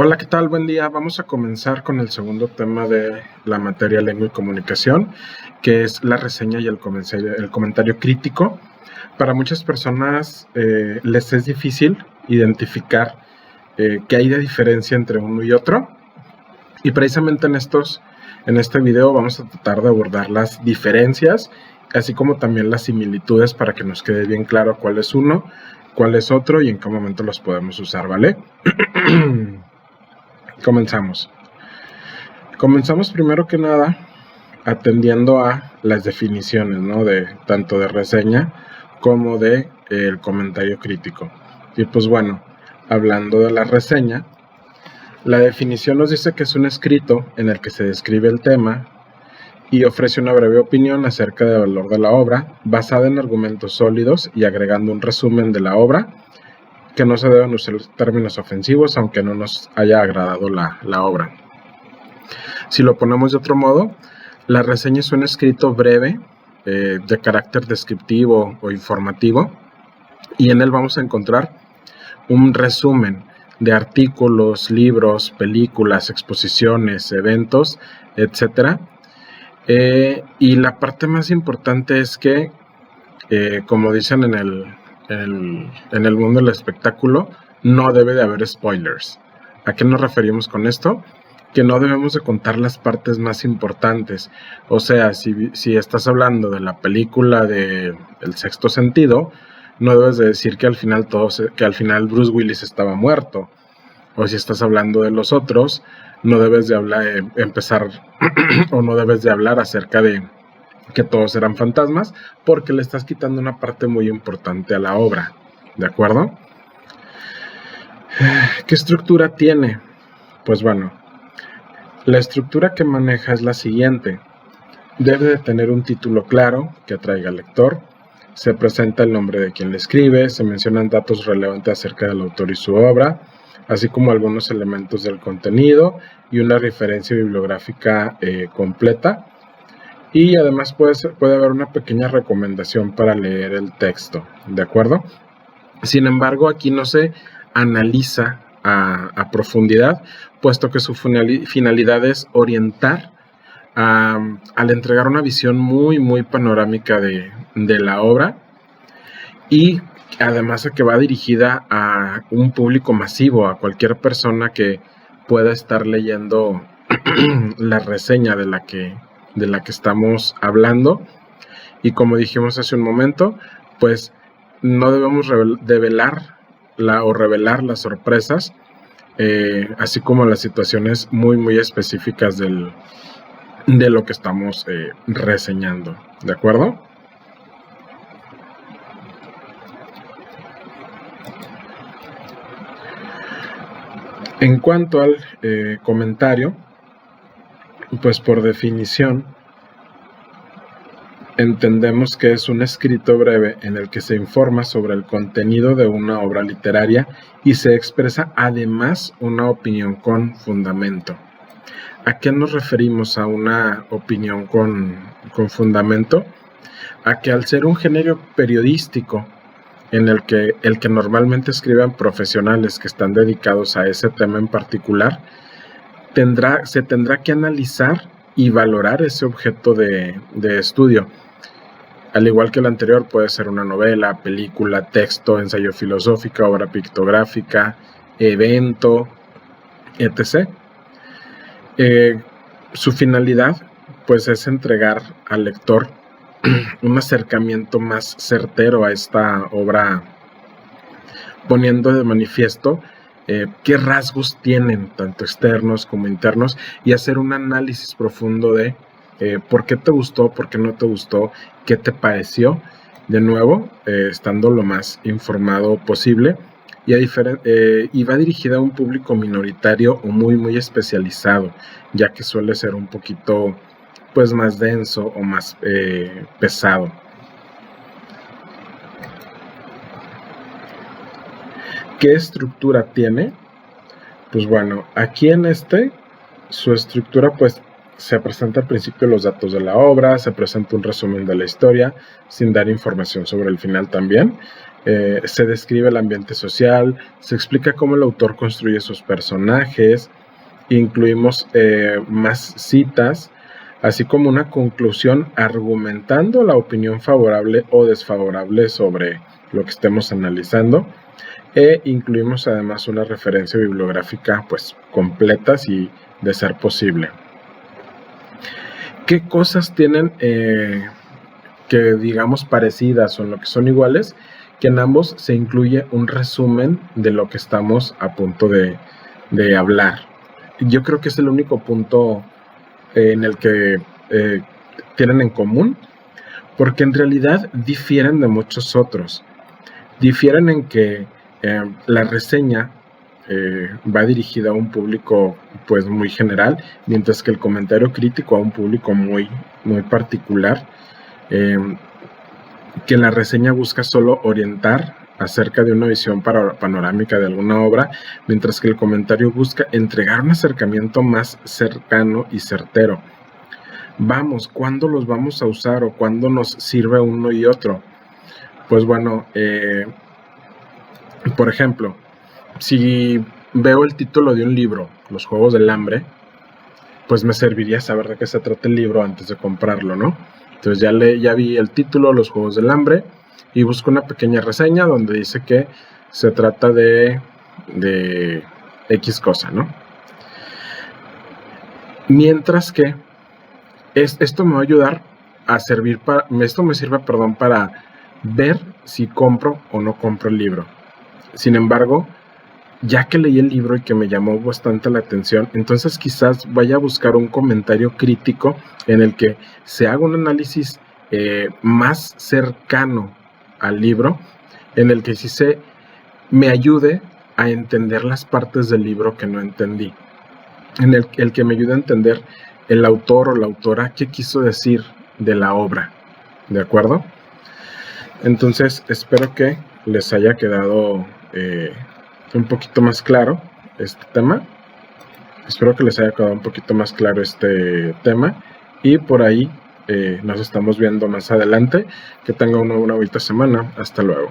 Hola, ¿qué tal? Buen día. Vamos a comenzar con el segundo tema de la materia Lengua y Comunicación, que es la reseña y el comentario crítico. Para muchas personas les es difícil identificar qué hay de diferencia entre uno y otro. Y precisamente en este video vamos a tratar de abordar las diferencias, así como también las similitudes para que nos quede bien claro cuál es uno, cuál es otro y en qué momento los podemos usar, ¿vale? Comenzamos. Comenzamos primero que nada atendiendo a las definiciones, ¿no? Tanto de reseña como de el comentario crítico. Y pues bueno, hablando de la reseña, la definición nos dice que es un escrito en el que se describe el tema y ofrece una breve opinión acerca del valor de la obra, basada en argumentos sólidos y agregando un resumen de la obra, que no se deben usar términos ofensivos aunque no nos haya agradado la obra. Si lo ponemos de otro modo, la reseña es un escrito breve de carácter descriptivo o informativo, y en él vamos a encontrar un resumen de artículos, libros, películas, exposiciones, eventos, etc. Y la parte más importante es que, como dicen en el mundo del espectáculo, no debe de haber spoilers. ¿A qué nos referimos con esto? Que no debemos de contar las partes más importantes. O sea, si estás hablando de la película de El Sexto Sentido, no debes de decir que al final Bruce Willis estaba muerto. O si estás hablando de los otros, no debes de no debes de hablar acerca de que todos eran fantasmas, porque le estás quitando una parte muy importante a la obra. ¿De acuerdo? ¿Qué estructura tiene? Pues bueno, la estructura que maneja es la siguiente. Debe de tener un título claro que atraiga al lector, se presenta el nombre de quien le escribe, se mencionan datos relevantes acerca del autor y su obra, así como algunos elementos del contenido y una referencia bibliográfica completa. Y además puede haber una pequeña recomendación para leer el texto, ¿de acuerdo? Sin embargo, aquí no se analiza a profundidad, puesto que su finalidad es orientar al entregar una visión muy, muy panorámica de la obra, y además de que va dirigida a un público masivo, a cualquier persona que pueda estar leyendo la reseña de la que estamos hablando. Y como dijimos hace un momento, pues no debemos revelar las sorpresas, así como las situaciones muy, muy específicas de lo que estamos reseñando, ¿de acuerdo? En cuanto al comentario, pues por definición entendemos que es un escrito breve en el que se informa sobre el contenido de una obra literaria y se expresa además una opinión con fundamento. ¿A qué nos referimos a una opinión con fundamento? A que al ser un género periodístico en el que normalmente escriben profesionales que están dedicados a ese tema en particular, se tendrá que analizar y valorar ese objeto de estudio. Al igual que el anterior, puede ser una novela, película, texto, ensayo filosófico, obra pictográfica, evento, etc. Su finalidad, pues, es entregar al lector un acercamiento más certero a esta obra, poniendo de manifiesto qué rasgos tienen, tanto externos como internos, y hacer un análisis profundo de por qué te gustó, por qué no te gustó, qué te pareció, de nuevo, estando lo más informado posible, y va dirigida a un público minoritario o muy, muy especializado, ya que suele ser un poquito, pues, más denso o más pesado. ¿Qué estructura tiene? Pues bueno, aquí en su estructura, pues, se presenta al principio los datos de la obra, se presenta un resumen de la historia, sin dar información sobre el final también. Se describe el ambiente social, se explica cómo el autor construye sus personajes, incluimos más citas, así como una conclusión argumentando la opinión favorable o desfavorable sobre lo que estemos analizando, e incluimos además una referencia bibliográfica pues completa si de ser posible. ¿Qué cosas tienen que digamos parecidas o en lo que son iguales? Que en ambos se incluye un resumen de lo que estamos a punto de hablar. Yo creo que es el único punto en el que tienen en común, porque en realidad difieren de muchos otros. Difieren en que la reseña va dirigida a un público pues muy general, mientras que el comentario crítico a un público muy, muy particular, que la reseña busca solo orientar acerca de una visión panorámica de alguna obra, mientras que el comentario busca entregar un acercamiento más cercano y certero. Vamos, ¿cuándo los vamos a usar o cuándo nos sirve uno y otro? Pues bueno, por ejemplo, si veo el título de un libro, Los Juegos del Hambre, pues me serviría saber de qué se trata el libro antes de comprarlo, ¿no? Entonces ya vi el título, Los Juegos del Hambre, y busco una pequeña reseña donde dice que se trata de X cosa, ¿no? Mientras que esto me va a ayudar a servir esto me sirve, para ver si compro o no compro el libro. Sin embargo, ya que leí el libro y que me llamó bastante la atención, entonces quizás vaya a buscar un comentario crítico en el que se haga un análisis más cercano al libro, en el que sí me ayude a entender las partes del libro que no entendí, en el que me ayude a entender el autor o la autora qué quiso decir de la obra, ¿de acuerdo? Entonces espero que les haya quedado un poquito más claro este tema. Espero que les haya quedado un poquito más claro este tema, y por ahí nos estamos viendo más adelante. Que tengan una bonita semana. Hasta luego.